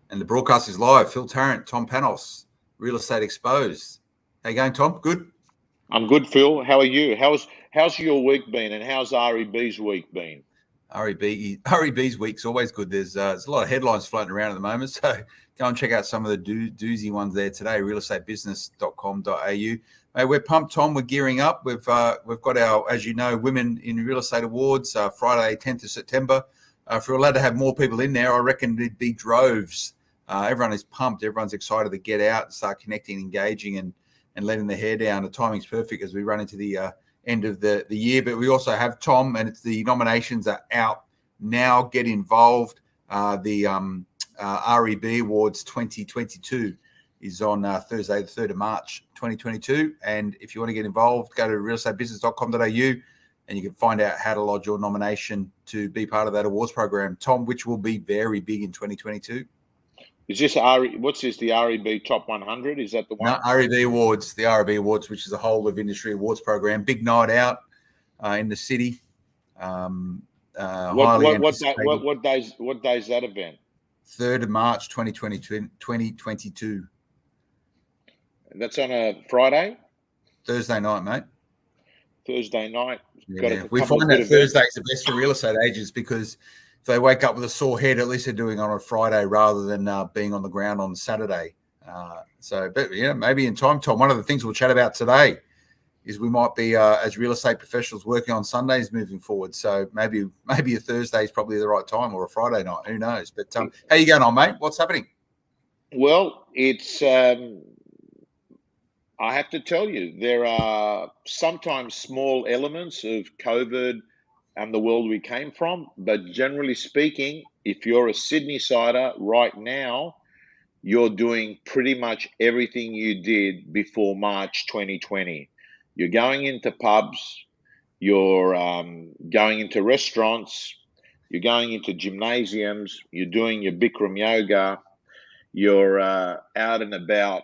And the broadcast is live. Phil Tarrant, Tom Panos, Real Estate Exposed. How you going, Tom? Good? I'm good, Phil. How are you? How's your week been, and how's REB's week been? REB's week's always good. There's a lot of headlines floating around at the moment, so go and check out some of the doozy ones there today. Realestatebusiness.com.au. Hey, we're pumped, Tom. We're gearing up. We've got our, as you know, Women in Real Estate Awards Friday, 10th of September. If we're allowed to have more people in there, I reckon it'd be droves. Everyone is pumped. Everyone's excited to get out and start connecting, engaging, and letting their hair down. The timing's perfect as we run into the end of the year. But we also have Tom, and it's the nominations are out now. Get involved. The REB Awards 2022 is on Thursday, the 3rd of March, 2022. And if you want to get involved, go to realestatebusiness.com.au and you can find out how to lodge your nomination to be part of that awards program, Tom, which will be very big in 2022. Is this what's this? The REB Top 100? Is that the one? No, REB Awards, the REB Awards, which is a whole of industry awards program. Big night out in the city. What day's that event? 3rd of March, 2022. That's on a Friday? Thursday night, mate. Thursday night. Yeah. We find that Thursday's the best for real estate agents because if they wake up with a sore head, at least they're doing it on a Friday rather than being on the ground on Saturday. But maybe in time, Tom, one of the things we'll chat about today is we might be, as real estate professionals, working on Sundays moving forward. So maybe a Thursday is probably the right time, or a Friday night. Who knows? But how you going on, mate? What's happening? Well, it's I have to tell you, there are sometimes small elements of COVID and the world we came from. But generally speaking, if you're a Sydney-sider right now, you're doing pretty much everything you did before March 2020. You're going into pubs, you're going into restaurants, you're going into gymnasiums, you're doing your Bikram yoga, you're out and about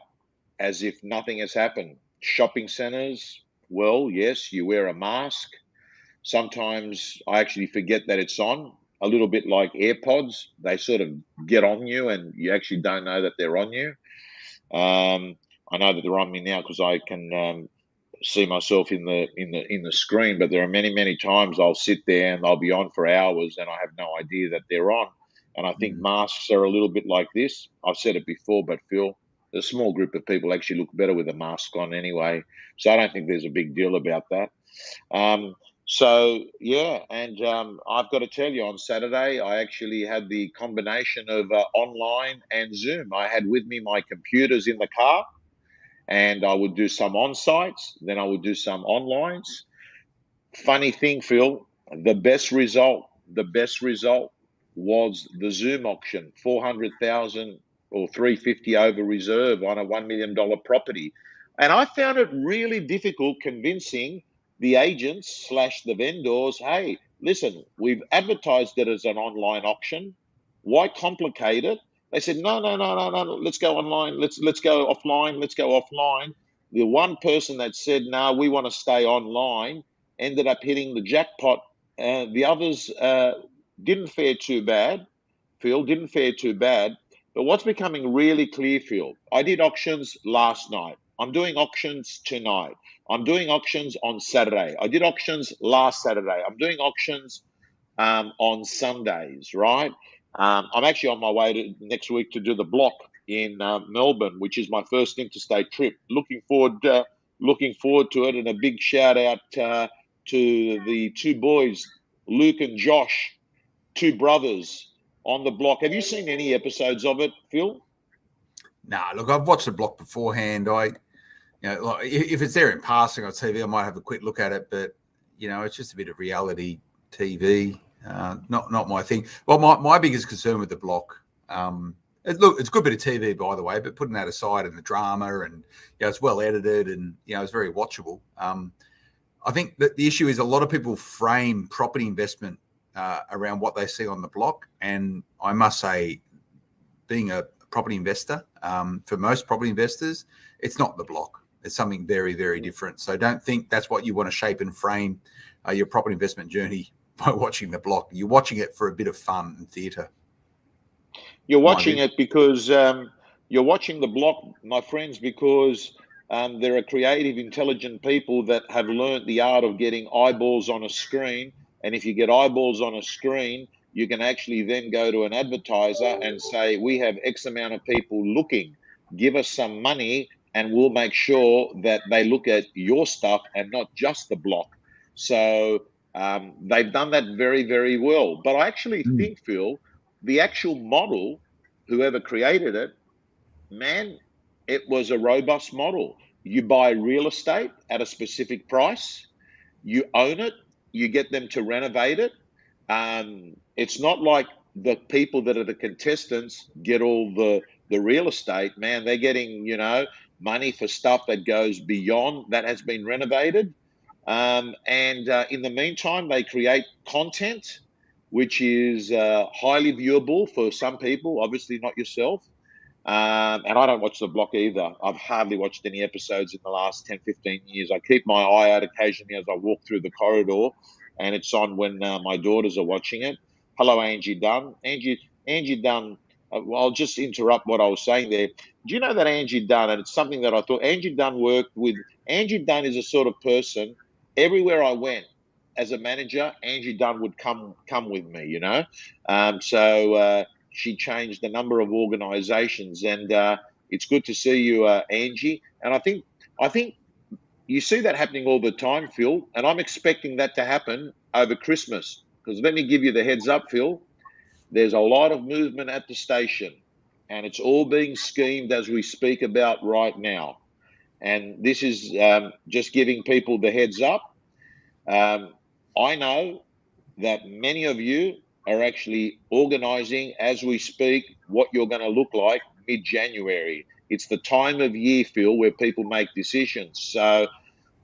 as if nothing has happened. Shopping centres, well, yes, you wear a mask. Sometimes I actually forget that it's on, a little bit like AirPods. They sort of get on you and you actually don't know that they're on you. I know that they're on me now because I can see myself in the screen, but there are many times I'll sit there and they'll be on for hours and I have no idea that they're on. And I think masks are a little bit like this. I've said it before, but Phil, a small group of people actually look better with a mask on anyway. So I don't think there's a big deal about that. I've got to tell you, on Saturday, I actually had the combination of online and Zoom. I had with me my computers in the car, and I would do some on-sites, then I would do some onlines. Funny thing, Phil, the best result was the Zoom auction, 400,000 or 350 over reserve on a $1 million property. And I found it really difficult convincing the agents / the vendors, hey, listen, we've advertised it as an online auction. Why complicate it? They said, no, let's go online. Let's go offline. The one person that said, no, we want to stay online, ended up hitting the jackpot. The others didn't fare too bad, Phil, But what's becoming really clear, Phil, I did auctions last night. I'm doing auctions tonight. I'm doing auctions on Saturday. I did auctions last Saturday. I'm doing auctions on Sundays, right? I'm actually on my way next week to do the block in Melbourne, which is my first interstate trip. Looking forward to it, and a big shout out to the two boys, Luke and Josh, two brothers on the block. Have you seen any episodes of it, Phil? Nah, look, I've watched the block beforehand. If it's there in passing on TV, I might have a quick look at it, but it's just a bit of reality TV. Not my thing. Well, my biggest concern with the block, it's a good bit of TV, by the way, but putting that aside, and the drama, and it's well edited, and it's very watchable. I think that the issue is a lot of people frame property investment around what they see on the block, and I must say, being a property investor, for most property investors, it's not the block. It's something very, very different. So don't think that's what you want to shape and frame your property investment journey by watching the block. You're watching it for a bit of fun and theatre. You're Might watching be. it because you're watching the block, my friends, because there are creative, intelligent people that have learnt the art of getting eyeballs on a screen. And if you get eyeballs on a screen, you can actually then go to an advertiser and say, we have X amount of people looking. Give us some money and we'll make sure that they look at your stuff and not just the block. So they've done that very, very well. But I actually Mm. think, Phil, the actual model, whoever created it, man, it was a robust model. You buy real estate at a specific price, you own it, you get them to renovate it. It's not like the people that are the contestants get all the real estate. Man, they're getting, money for stuff that goes beyond that has been renovated. And in the meantime, they create content which is highly viewable for some people, obviously not yourself. And I don't watch the block either. I've hardly watched any episodes in the last 10, 15 years. I keep my eye out occasionally as I walk through the corridor, and it's on when my daughters are watching it. Hello, Angie Dunn. Angie Dunn, well, I'll just interrupt what I was saying there. Do you know that Angie Dunn, and it's something that I thought Angie Dunn worked with, Angie Dunn is a sort of person, everywhere I went, as a manager, Angie Dunn would come with me, So she changed a number of organisations, and it's good to see you, Angie. And I think you see that happening all the time, Phil. And I'm expecting that to happen over Christmas. Because let me give you the heads up, Phil. There's a lot of movement at the station, and it's all being schemed as we speak about right now. And this is just giving people the heads up. I know that many of you are actually organising as we speak what you're going to look like mid-January. It's the time of year, Phil, where people make decisions. So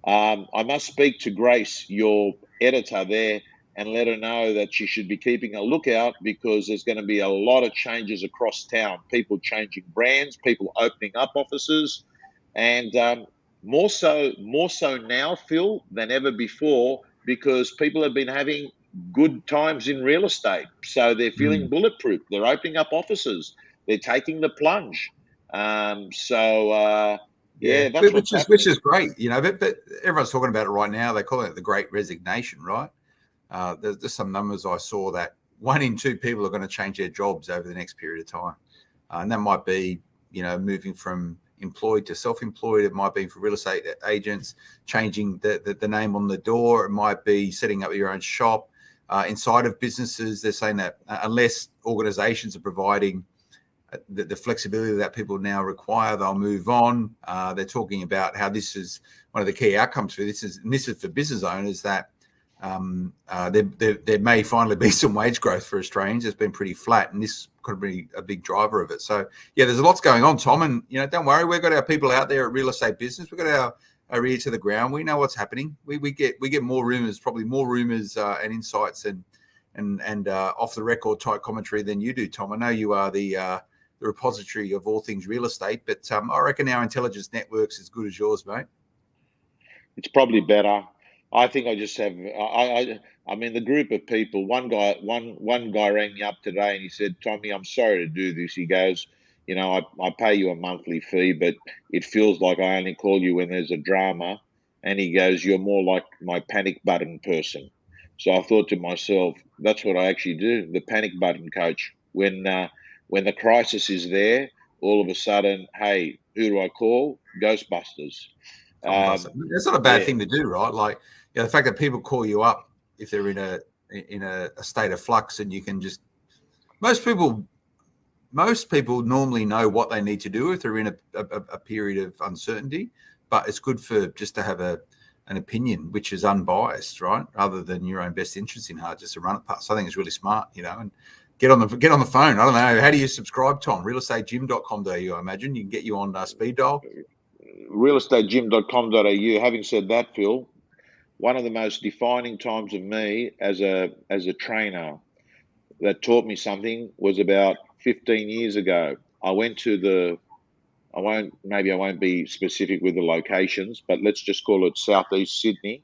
I must speak to Grace, your editor there, and let her know that she should be keeping a lookout because there's going to be a lot of changes across town. People changing brands, people opening up offices, and more so now, Phil, than ever before, because people have been having good times in real estate. So they're feeling bulletproof. They're opening up offices. They're taking the plunge. Yeah, that's what's happening. Which is great, but everyone's talking about it right now. They call it the Great Resignation, right? There's just some numbers I saw that 1 in 2 people are going to change their jobs over the next period of time. And that might be, moving from employed to self-employed. It might be for real estate agents, changing the name on the door. It might be setting up your own shop. Inside of businesses, they're saying that unless organizations are providing the flexibility that people now require, they'll move on. They're talking about how this is one of the key outcomes for this is for business owners, that there may finally be some wage growth for Australians. It's been pretty flat, and this could be a big driver of it. So yeah, there's lots going on, Tom, and don't worry, we've got our people out there at Real Estate Business. We've got our ear to the ground. We know what's happening. We get more rumors, probably more rumors and insights and off the record type commentary than you do, Tom. I know you are the repository of all things real estate, but I reckon our intelligence network's as good as yours, mate. It's probably better. I think I just have. I mean, the group of people. One guy rang me up today and he said, "Tommy, I'm sorry to do this." He goes, I pay you a monthly fee, but it feels like I only call you when there's a drama. And he goes, "You're more like my panic button person." So I thought to myself, that's what I actually do, the panic button coach. When the crisis is there, all of a sudden, hey, who do I call? Ghostbusters. It's not a bad thing to do, right? Like, the fact that people call you up if they're in a state of flux, and you can just most people normally know what they need to do if they're in a period of uncertainty, but it's good for just to have an opinion which is unbiased, right? Rather than your own best interest in heart, just to run it past. So I think it's really smart, and get on the phone. I don't know. How do you subscribe, Tom? Realestategym.com.au, I imagine. You can get you on speed dial. Realestategym.com.au. Having said that, Phil, one of the most defining times of me as a trainer that taught me something was about 15 years ago. I went to I won't be specific with the locations, but let's just call it Southeast Sydney.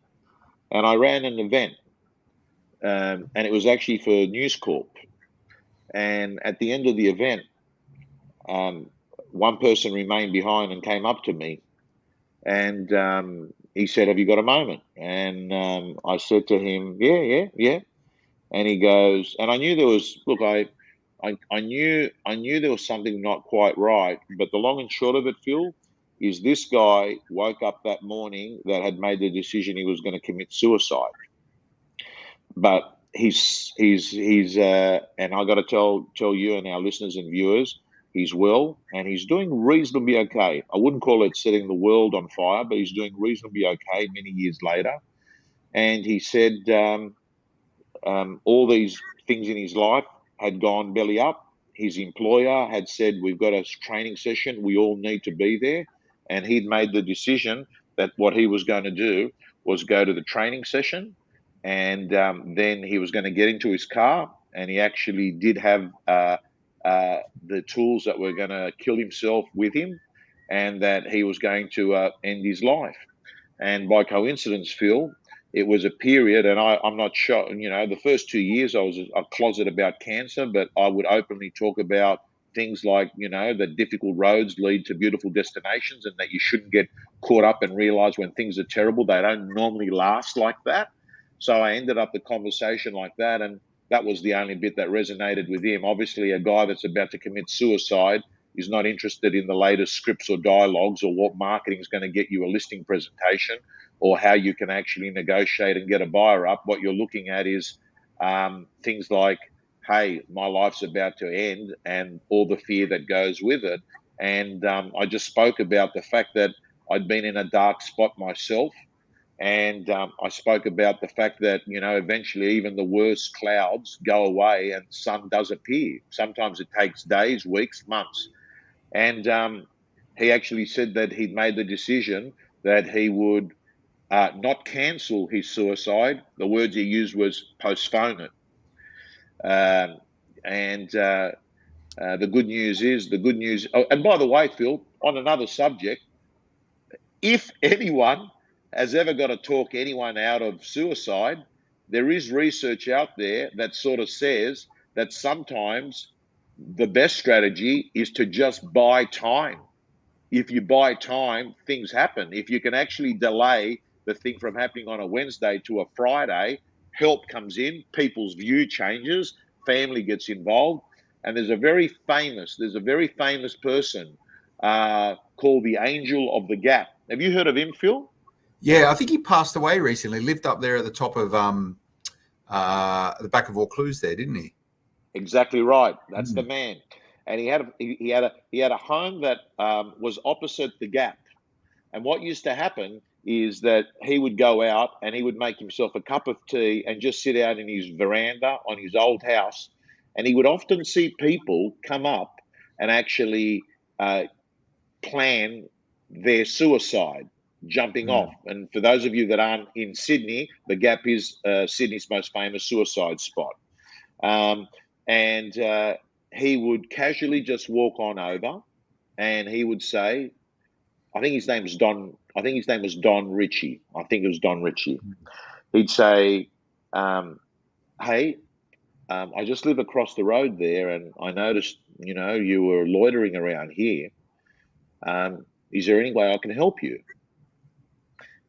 And I ran an event, and it was actually for News Corp. And at the end of the event, one person remained behind and came up to me, and he said, "Have you got a moment?" And I said to him, "Yeah." And he goes, and I knew there was, look, I knew there was something not quite right. But the long and short of it, Phil, is this guy woke up that morning that had made the decision he was going to commit suicide. But he's and I got to tell you and our listeners and viewers, he's well and he's doing reasonably okay. I wouldn't call it setting the world on fire, but he's doing reasonably okay many years later. And he said all these things in his life had gone belly up. His employer had said, "We've got a training session. We all need to be there." And he'd made the decision that what he was going to do was go to the training session. And then he was going to get into his car, and he actually did have the tools that were going to kill himself with him, and that he was going to end his life. And by coincidence, Phil, it was a period, and I'm not sure, the first 2 years I was a closet about cancer, but I would openly talk about things like, that difficult roads lead to beautiful destinations, and that you shouldn't get caught up and realize when things are terrible, they don't normally last like that. So I ended up the conversation like that, and that was the only bit that resonated with him. Obviously, a guy that's about to commit suicide is not interested in the latest scripts or dialogues or what marketing is going to get you a listing presentation or how you can actually negotiate and get a buyer up. What you're looking at is things like, hey, my life's about to end, and all the fear that goes with it. And I just spoke about the fact that I'd been in a dark spot myself. And I spoke about the fact that, eventually even the worst clouds go away and sun does appear. Sometimes it takes days, weeks, months. And he actually said that he'd made the decision that he would not cancel his suicide. The words he used was postpone it. The good news. Oh, and by the way, Phil, on another subject, if anyone has ever got to talk anyone out of suicide, there is research out there that sort of says that sometimes the best strategy is to just buy time. If you buy time, things happen. If you can actually delay the thing from happening on a Wednesday to a Friday, help comes in, people's view changes, family gets involved. And there's a very famous person called the Angel of the Gap. Have you heard of him, Phil? Yeah, I think he passed away recently. Lived up there at the top of the back of Vaucluse there, didn't he? Exactly right. That's the man. And he had a home that was opposite the Gap. And what used to happen is that he would go out and he would make himself a cup of tea and just sit out in his veranda on his old house. And he would often see people come up and actually plan their suicide, jumping off. And for those of you that aren't in Sydney, the Gap is Sydney's most famous suicide spot. And he would casually just walk on over, and he would say, I think his name was Don Ritchie. I think it was Don Ritchie. He'd say, hey, I just live across the road there, and I noticed, you were loitering around here. Is there any way I can help you?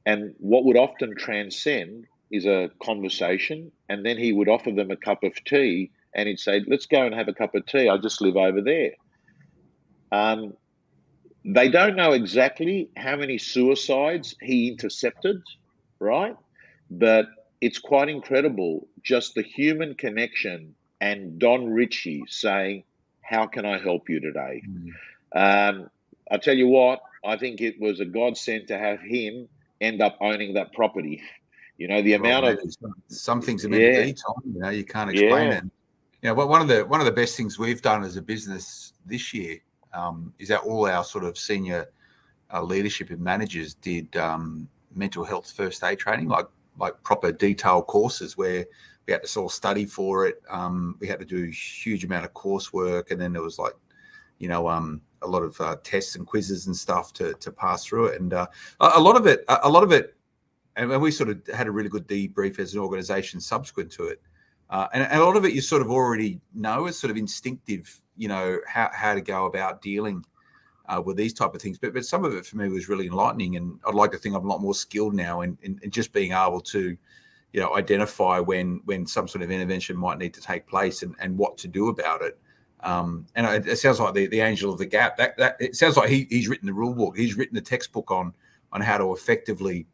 And what would often transcend is a conversation, and then he would offer them a cup of tea, and he'd say, let's go and have a cup of tea. I just live over there. They don't know exactly how many suicides he intercepted, right? But it's quite incredible, just the human connection and Don Ritchie saying, how can I help you today? I tell you what, I think it was a godsend to have him end up owning that property. The amount of some things are meant to be, Tom. You can't explain it. But one of the best things we've done as a business this year is that all our sort of senior leadership and managers did mental health first aid training, like proper detailed courses where we had to sort of study for it. We had to do a huge amount of coursework, and then there was a lot of tests and quizzes and stuff to pass through it. And a lot of it, and we sort of had a really good debrief as an organisation subsequent to it. And a lot of it you sort of already know. It's sort of instinctive, how to go about dealing with these type of things. But some of it for me was really enlightening, and I'd like to think I'm a lot more skilled now in just being able to, identify when some sort of intervention might need to take place and what to do about it. And it sounds like the angel of the gap. That it sounds like he's written the rule book. He's written the textbook on how to effectively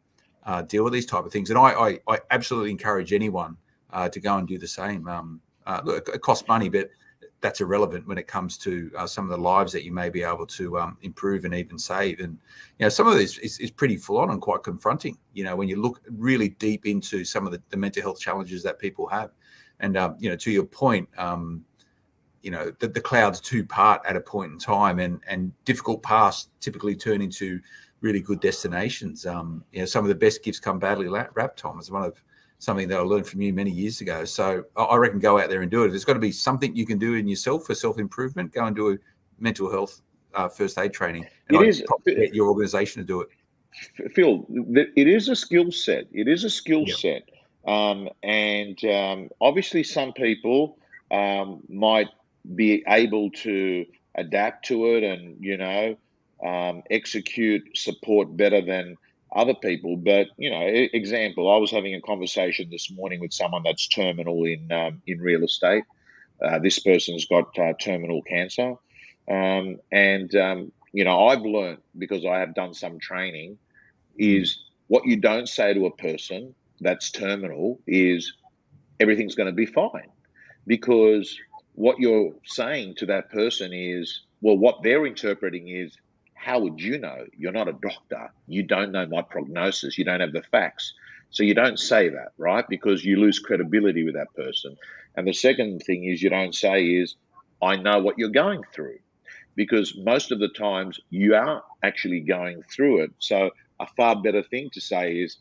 deal with these type of things. And I absolutely encourage anyone to go and do the same. Look, it costs money, but that's irrelevant when it comes to some of the lives that you may be able to improve and even save. And some of this is pretty full on and quite confronting. When you look really deep into some of the mental health challenges that people have. And to your point, the clouds do part at a point in time, and difficult paths typically turn into really good destinations. Some of the best gifts come badly wrapped, Tom, is something that I learned from you many years ago. So I reckon go out there and do it. There's got to be something you can do in yourself for self-improvement. Go and do a mental health first aid training. And get your organisation to do it. Phil, it is a skill set. It is a skill set. And obviously some people might be able to adapt to it and, execute support better than other people. But, example, I was having a conversation this morning with someone that's terminal in real estate. This person's got terminal cancer. I've learned, because I have done some training, is what you don't say to a person that's terminal is everything's going to be fine. Because what you're saying to that person is, well, what they're interpreting is, how would you know? You're not a doctor. You don't know my prognosis. You don't have the facts. So you don't say that, right? Because you lose credibility with that person. And the second thing is you don't say is, I know what you're going through. Because most of the times you are actually going through it. So a far better thing to say is,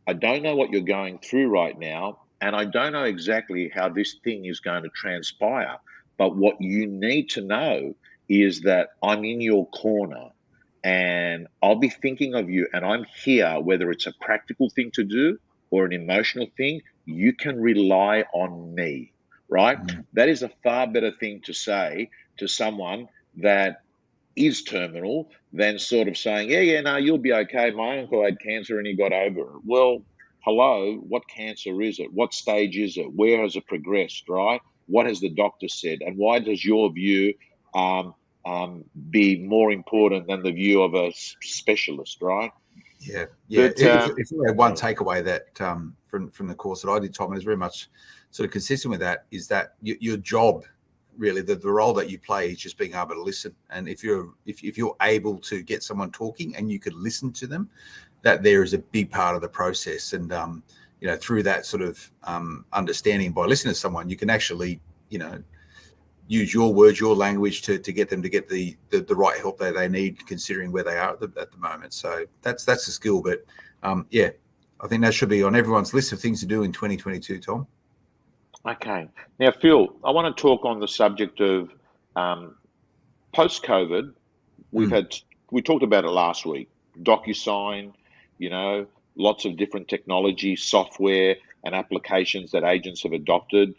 I don't know what you're going through right now, and I don't know exactly how this thing is going to transpire. But what you need to know is that I'm in your corner. And I'll be thinking of you, and I'm here, whether it's a practical thing to do or an emotional thing. You can rely on me, right? That is a far better thing to say to someone that is terminal than sort of saying, no, you'll be okay. My uncle had cancer and he got over it. Well, hello, what cancer is it? What stage is it? Where has it progressed, right? What has the doctor said? And why does your view be more important than the view of a specialist, right? Yeah. But, if you had one takeaway that from the course that I did, Tom, and is very much sort of consistent with that, is that your job, really, the role that you play is just being able to listen. And if you're able to get someone talking and you could listen to them, that there is a big part of the process. And through that sort of understanding, by listening to someone, you can actually use your words, your language to get them to get the right help that they need, considering where they are at the moment. So that's the skill. But I think that should be on everyone's list of things to do in 2022, Tom. Okay. Now, Phil, I want to talk on the subject of post-COVID. We talked about it last week. DocuSign, lots of different technology, software and applications that agents have adopted,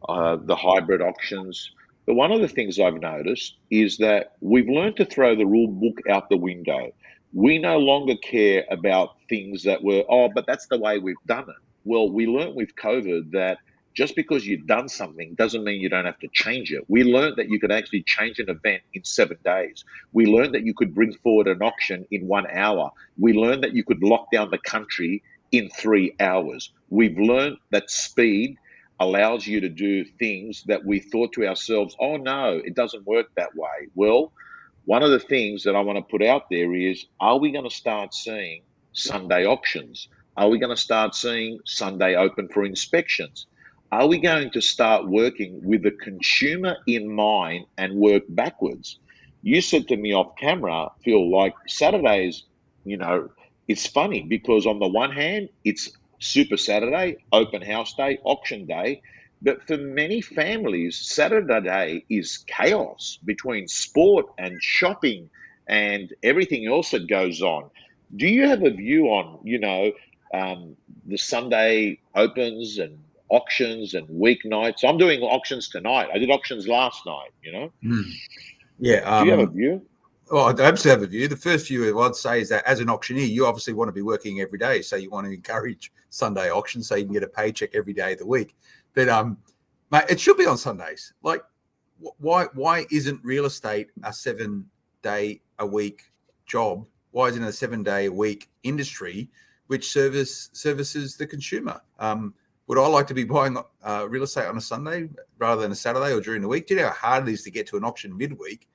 the hybrid auctions. But one of the things I've noticed is that we've learned to throw the rule book out the window. We no longer care about things that were, but that's the way we've done it. Well, we learned with COVID that just because you've done something doesn't mean you don't have to change it. We learned that you could actually change an event in 7 days. We learned that you could bring forward an auction in 1 hour. We learned that you could lock down the country in 3 hours. We've learned that speed allows you to do things that we thought to ourselves, oh no, it doesn't work that way. Well, one of the things that I want to put out there is, are we going to start seeing Sunday auctions? Are we going to start seeing Sunday open for inspections? Are we going to start working with the consumer in mind and work backwards? You said to me off camera, Phil, like Saturdays, it's funny because on the one hand, it's Super Saturday, open house day, auction day. But for many families, Saturday is chaos between sport and shopping and everything else that goes on. Do you have a view on, the Sunday opens and auctions and weeknights. I'm doing auctions tonight. I did auctions last night, Yeah. Do you have a view? Well, I absolutely have a view. The first view I'd say is that as an auctioneer, you obviously want to be working every day. So you want to encourage Sunday auctions so you can get a paycheck every day of the week. But mate, it should be on Sundays. Like, why isn't real estate a 7-day a week job? Why isn't it a 7-day a week industry which services the consumer? Would I like to be buying real estate on a Sunday rather than a Saturday or during the week? Do you know how hard it is to get to an auction midweek,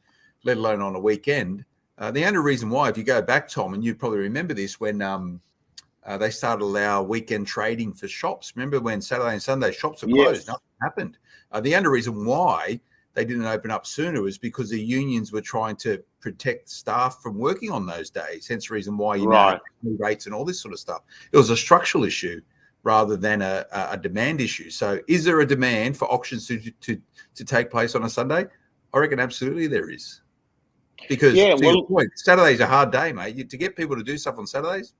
let alone on a weekend? The only reason why, if you go back, Tom, and you probably remember this, when they started to allow weekend trading for shops. Remember when Saturday and Sunday shops were closed? Yes. Nothing happened. The only reason why they didn't open up sooner was because the unions were trying to protect staff from working on those days. Hence the reason why you know rates and all this sort of stuff. It was a structural issue rather than a demand issue. So is there a demand for auctions to take place on a Sunday? I reckon absolutely there is. Because to your point, Saturday's a hard day, mate. To get people to do stuff on Saturdays.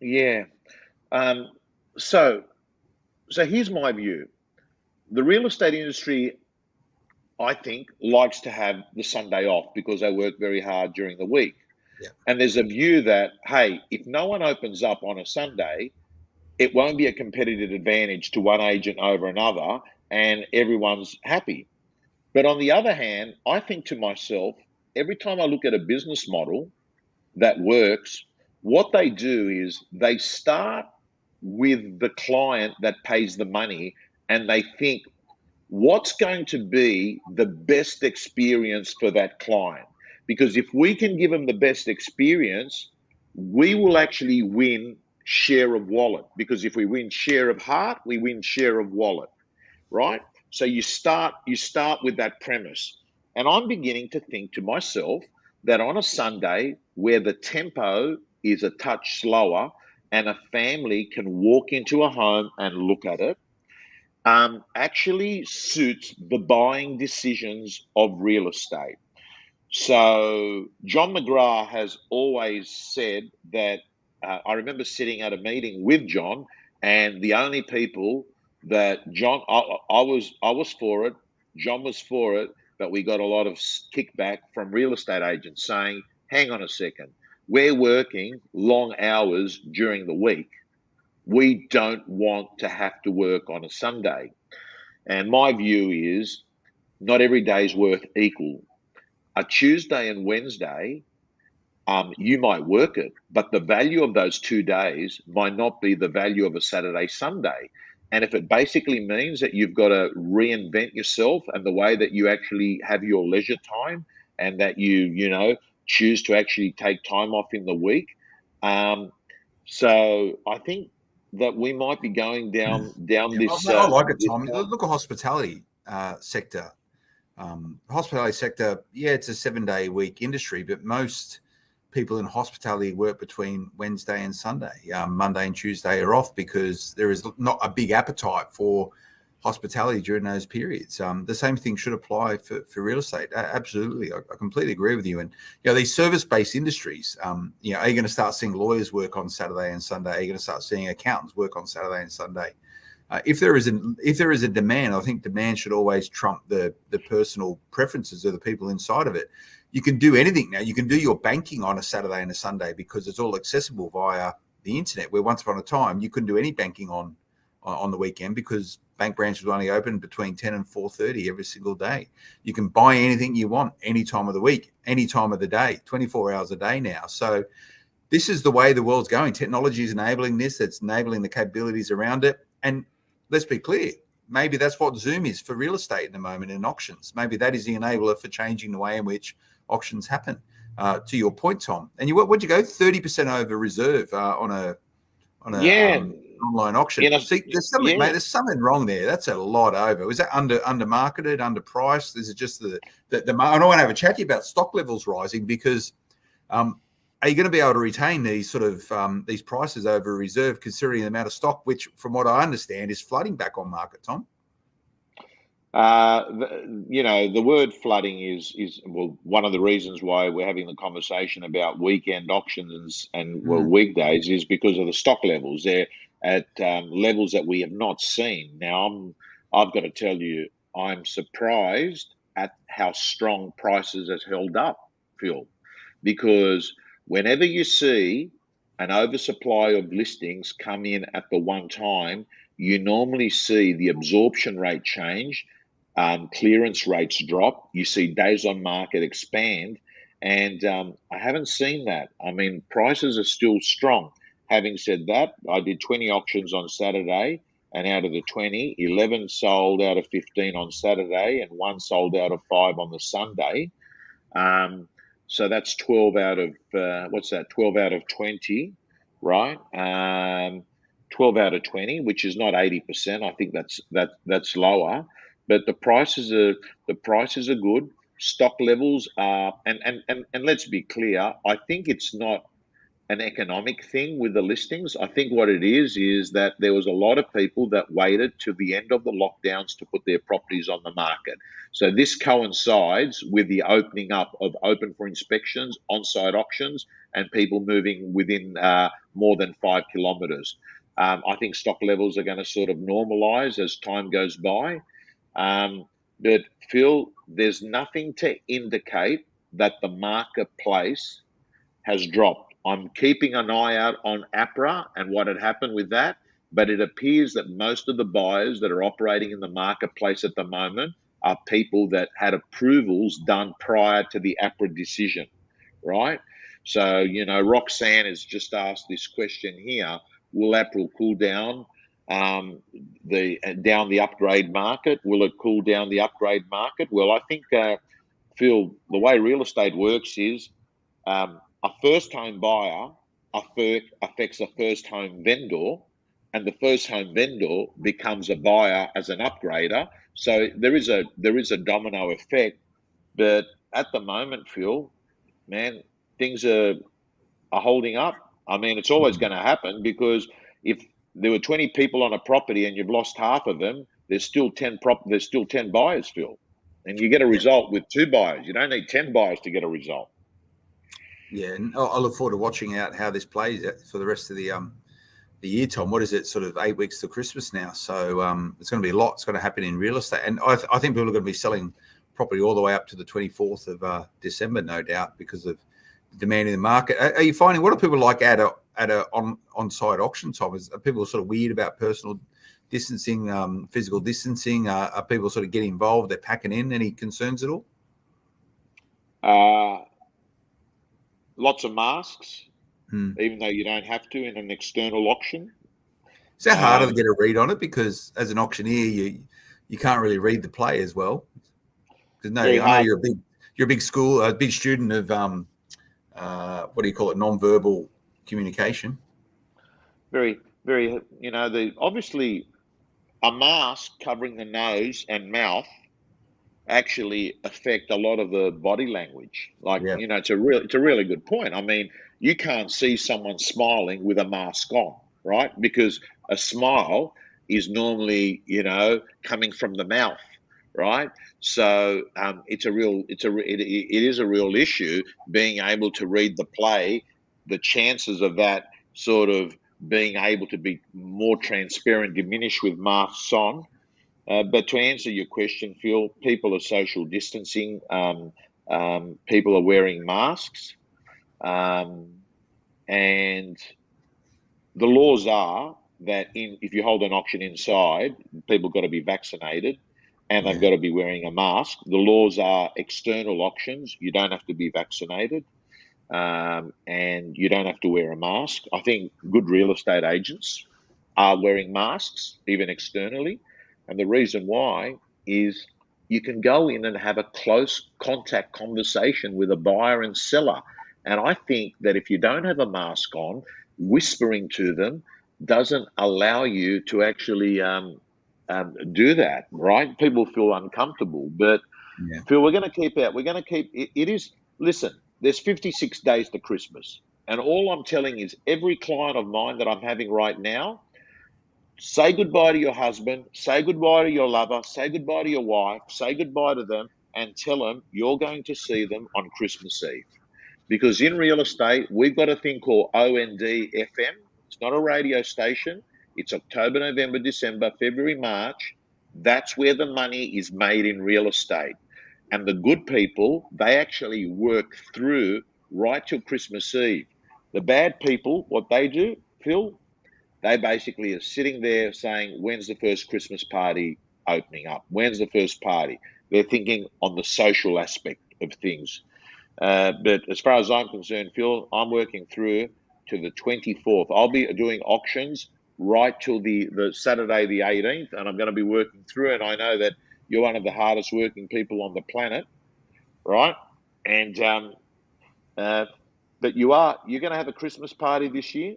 Yeah. So here's my view. The real estate industry, I think, likes to have the Sunday off because they work very hard during the week. Yeah. And there's a view that, hey, if no one opens up on a Sunday, it won't be a competitive advantage to one agent over another and everyone's happy. But on the other hand, I think to myself, every time I look at a business model that works, what they do is they start with the client that pays the money and they think, what's going to be the best experience for that client? Because if we can give them the best experience, we will actually win share of wallet. Because if we win share of heart, we win share of wallet, right? So you start with that premise. And I'm beginning to think to myself that on a Sunday where the tempo is a touch slower and a family can walk into a home and look at it, actually suits the buying decisions of real estate. So John McGrath has always said that, I remember sitting at a meeting with John, and the only people that I was for it, John was for it, but we got a lot of kickback from real estate agents saying, hang on a second, we're working long hours during the week. We don't want to have to work on a Sunday. And my view is not every day is worth equal. A Tuesday and Wednesday, you might work it, but the value of those 2 days might not be the value of a Saturday, Sunday. And if it basically means that you've got to reinvent yourself and the way that you actually have your leisure time and that you choose to actually take time off in the week. So I think that we might be going down this. I like it, Tom. Look at hospitality sector. Hospitality sector, yeah, it's a 7-day a week industry, but most people in hospitality work between Wednesday and Sunday. Monday and Tuesday are off because there is not a big appetite for hospitality during those periods. The same thing should apply for real estate. Absolutely. I completely agree with you. And, these service-based industries, are you going to start seeing lawyers work on Saturday and Sunday? Are you going to start seeing accountants work on Saturday and Sunday? If there is a demand, I think demand should always trump the personal preferences of the people inside of it. You can do anything now. You can do your banking on a Saturday and a Sunday because it's all accessible via the internet, where once upon a time you couldn't do any banking on the weekend because bank branches were only open between 10 and 4:30 every single day. You can buy anything you want any time of the week, any time of the day, 24 hours a day now. So this is the way the world's going. Technology is enabling this. It's enabling the capabilities around it. And let's be clear, maybe that's what Zoom is for real estate at the moment in auctions. Maybe that is the enabler for changing the way in which auctions happen. To your point, Tom, and what'd you go 30% over reserve on an online auction? See, there's something, mate. There's something wrong there. That's a lot over. Was that under marketed, underpriced? Is it just the? I don't want to have a chat to you about stock levels rising because. Are you going to be able to retain these sort of these prices over reserve, considering the amount of stock, which, from what I understand, is flooding back on market, Tom? The word flooding is one of the reasons why we're having the conversation about weekend auctions and weekdays is because of the stock levels. at levels that we have not seen. Now, I've got to tell you, I'm surprised at how strong prices has held up, Phil, because whenever you see an oversupply of listings come in at the one time, you normally see the absorption rate change, clearance rates drop, you see days on market expand, and I haven't seen that. I mean, prices are still strong. Having said that, I did 20 auctions on Saturday, and out of the 20, 11 sold out of 15 on Saturday, and one sold out of 5 on the Sunday. So that's 12 out of, 12 out of 20, right? 12 out of 20, which is not 80%. I think that's lower. But the prices are good. Stock levels are, and let's be clear, I think it's not an economic thing with the listings. I think what it is that there was a lot of people that waited to the end of the lockdowns to put their properties on the market. So this coincides with the opening up of open for inspections, on-site auctions, and people moving within more than 5 kilometres. I think stock levels are going to sort of normalise as time goes by. But Phil, there's nothing to indicate that the marketplace has dropped. I'm keeping an eye out on APRA and what had happened with that, but it appears that most of the buyers that are operating in the marketplace at the moment are people that had approvals done prior to the APRA decision, right? So, Roxanne has just asked this question here: will APRA cool down the upgrade market? Will it cool down the upgrade market? Well, I think, Phil, the way real estate works is a first home buyer affects a first home vendor, and the first home vendor becomes a buyer as an upgrader. So there is a domino effect. But at the moment, Phil, man, things are holding up. I mean, it's always going to happen, because if there were 20 people on a property and you've lost half of them, there's still 10 buyers, Phil. And you get a result with 2 buyers. You don't need 10 buyers to get a result. Yeah, and I look forward to watching out how this plays for the rest of the year, Tom. What is it, sort of 8 weeks to Christmas now? So it's going to be a lot. It's going to happen in real estate. And I think people are going to be selling property all the way up to the 24th of December, no doubt, because of the demand in the market. Are you finding, what do people like at a on-site auction, Tom? Are people sort of weird about personal distancing, physical distancing? Are people sort of getting involved? They're packing in. Any concerns at all? Lots of masks, even though you don't have to in an external auction. Is that harder to get a read on it? Because as an auctioneer, you can't really read the play as well. Because I know you're a big school, a big student of what do you call it, non-verbal communication. Very, very. Obviously a mask covering the nose and mouth actually affect a lot of the body language. It's a really good point. I mean, you can't see someone smiling with a mask on, right? Because a smile is normally, coming from the mouth, right? So it is a real issue, being able to read the play, the chances of that sort of being able to be more transparent diminish with masks on. But to answer your question, Phil, people are social distancing. People are wearing masks. And the laws are that if you hold an auction inside, people got to be vaccinated and they've got to be wearing a mask. The laws are external auctions. You don't have to be vaccinated. And you don't have to wear a mask. I think good real estate agents are wearing masks, even externally. And the reason why is you can go in and have a close contact conversation with a buyer and seller. And I think that if you don't have a mask on, whispering to them doesn't allow you to actually do that, right? People feel uncomfortable. But Phil, we're going to keep out. We're going to keep it is. Listen, there's 56 days to Christmas. And all I'm telling is every client of mine that I'm having right now, say goodbye to your husband, say goodbye to your lover, say goodbye to your wife, say goodbye to them, and tell them you're going to see them on Christmas Eve. Because in real estate, we've got a thing called OND FM. It's not a radio station. It's October, November, December, February, March. That's where the money is made in real estate. And the good people, they actually work through right till Christmas Eve. The bad people, what they do, Phil, they basically are sitting there saying, when's the first Christmas party opening up? When's the first party? They're thinking on the social aspect of things. But as far as I'm concerned, Phil, I'm working through to the 24th. I'll be doing auctions right till the Saturday the 18th, and I'm going to be working through it. I know that you're one of the hardest working people on the planet, right? And but you're going to have a Christmas party this year?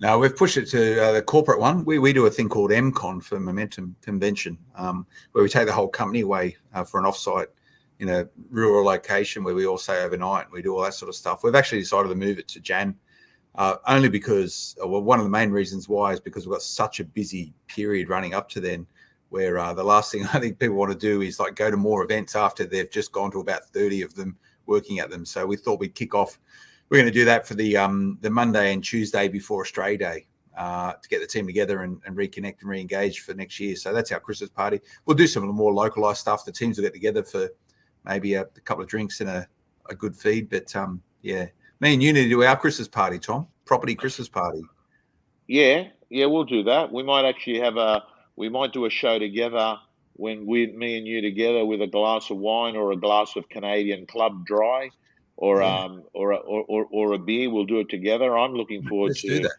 No, we've pushed it to the corporate one. We do a thing called MCon for Momentum Convention, where we take the whole company away for an offsite in a rural location where we all stay overnight. We do all that sort of stuff. We've actually decided to move it to Jan, only because, well, one of the main reasons why is because we've got such a busy period running up to then, where the last thing I think people want to do is like go to more events after they've just gone to about 30 of them working at them. So we thought we'd kick off. We're going to do that for the Monday and Tuesday before Australia Day to get the team together and reconnect and re-engage for next year. So that's our Christmas party. We'll do some of the more localized stuff. The teams will get together for maybe a couple of drinks and a good feed. But yeah, me and you need to do our Christmas party, Tom. Property Christmas party. Yeah, we'll do that. We might actually we might do a show together when me and you together with a glass of wine or a glass of Canadian Club Dry. Or a beer. We'll do it together. I'm looking forward Let's do that.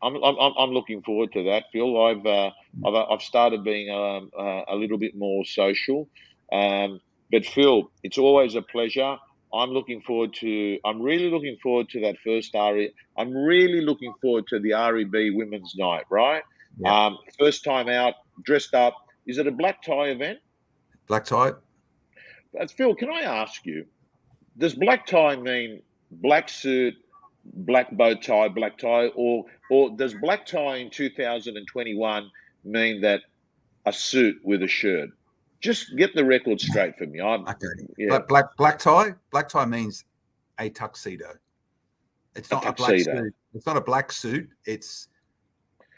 I'm looking forward to that, Phil. I've started being a little bit more social, but Phil, it's always a pleasure. I'm really looking forward to that first RE. I'm really looking forward to the REB Women's Night. Right, yeah. First time out, dressed up. Is it a black tie event? Black tie. But Phil, can I ask you? Does black tie mean black suit, black bow tie, black tie, or does black tie in 2021 mean that a suit with a shirt? Just get the record straight for me. Yeah. Black tie means a tuxedo. It's not a black suit. It's not a black suit. It's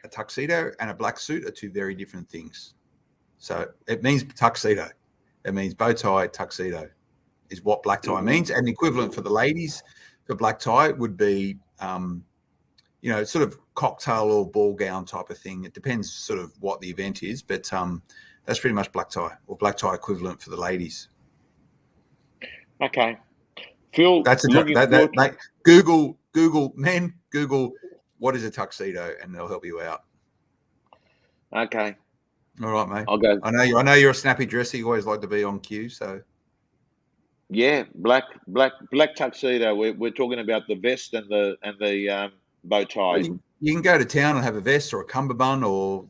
a tuxedo and a black suit are two very different things. So it means tuxedo. It means bow tie, tuxedo. Is what black tie means. And the equivalent for the ladies for black tie would be, sort of cocktail or ball gown type of thing. It depends sort of what the event is, but that's pretty much black tie or black tie equivalent for the ladies. Okay. Phil, mate, Google what is a tuxedo and they'll help you out. Okay. All right, mate. I'll go. I know you're a snappy dresser. You always like to be on cue, so. Yeah, black tuxedo. We're talking about the vest and the bow tie. You can go to town and have a vest or a cummerbund or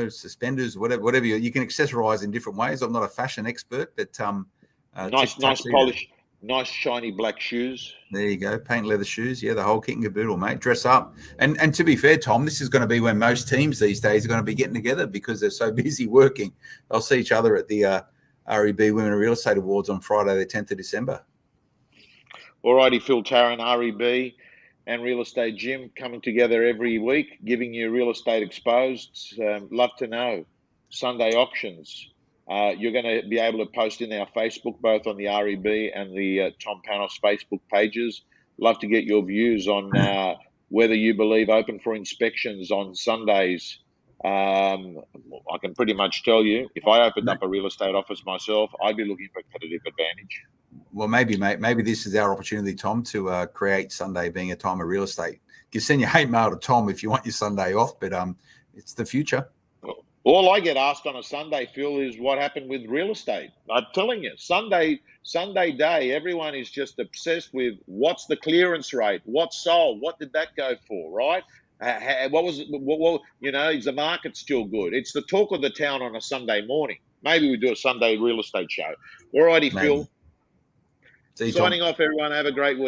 suspenders, whatever. You can accessorize in different ways. I'm not a fashion expert, but nice polish, nice shiny black shoes. There you go, paint leather shoes. Yeah, the whole kit and caboodle, mate. Dress up. And to be fair, Tom, this is going to be when most teams these days are going to be getting together because they're so busy working. They'll see each other at the REB Women in Real Estate Awards on Friday, the 10th of December. All righty, Phil Tarrant, REB and Real Estate Gym coming together every week, giving you Real Estate Exposed. Love to know. Sunday auctions. You're going to be able to post in our Facebook, both on the REB and the Tom Panos Facebook pages. Love to get your views on whether you believe open for inspections on Sundays. I can pretty much tell you, if I opened up a real estate office myself, I'd be looking for competitive advantage. Well, maybe, mate. Maybe this is our opportunity, Tom, to create Sunday being a time of real estate. You can send your hate mail to Tom if you want your Sunday off, but it's the future. All I get asked on a Sunday, Phil, is what happened with real estate. I'm telling you, Sunday day, everyone is just obsessed with what's the clearance rate, what's sold, what did that go for, right? What was is the market still good? It's the talk of the town on a Sunday morning. Maybe we do a Sunday real estate show. All righty, Phil. See you, Signing off, everyone. Have a great week.